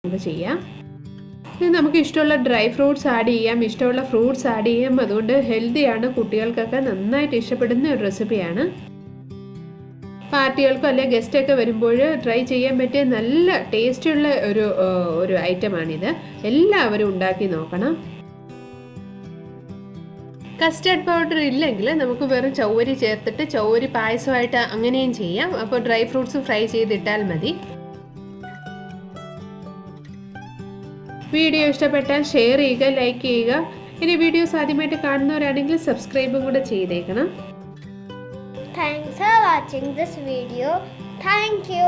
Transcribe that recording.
നമുക്ക് ചെയ്യാം. ഇത് നമുക്ക് ഇഷ്ടമുള്ള ഡ്രൈ ഫ്രൂട്ട്സ് ആഡ് ചെയ്യാം, ഇഷ്ടമുള്ള ഫ്രൂട്ട്സ് ആഡ് ചെയ്യാം. അതുകൊണ്ട് ഹെൽത്തിയാണ്, കുട്ടികൾക്കൊക്കെ നന്നായിട്ട് ഇഷ്ടപ്പെടുന്ന ഒരു റെസിപ്പിയാണ്. പാർട്ടികൾക്കോ അല്ലെങ്കിൽ ഗസ്റ്റൊക്കെ വരുമ്പോൾ ട്രൈ ചെയ്യാൻ പറ്റിയ നല്ല ടേസ്റ്റുള്ള ഒരു ഐറ്റമാണിത്. എല്ലാവരും ഉണ്ടാക്കി നോക്കണം. കസ്റ്റർഡ് പൗഡർ ഇല്ലെങ്കിൽ നമുക്ക് വെറും ചൗവരി ചേർത്തിട്ട് ചൗവരി പായസമായിട്ട് അങ്ങനെയും ചെയ്യാം. അപ്പോൾ ഡ്രൈ ഫ്രൂട്ട്സ് ഫ്രൈ ചെയ്തിട്ടാൽ മതി. വീഡിയോ ഇഷ്ടപ്പെട്ടാൽ ഷെയർ ചെയ്യുക, ലൈക്ക് ചെയ്യുക. ഇനി വീഡിയോസ് ആദ്യമായിട്ട് കാണുന്നവരാണെങ്കിൽ സബ്സ്ക്രൈബും കൂടെ ചെയ്തേക്കണം. Thanks for watching this video. Thank you.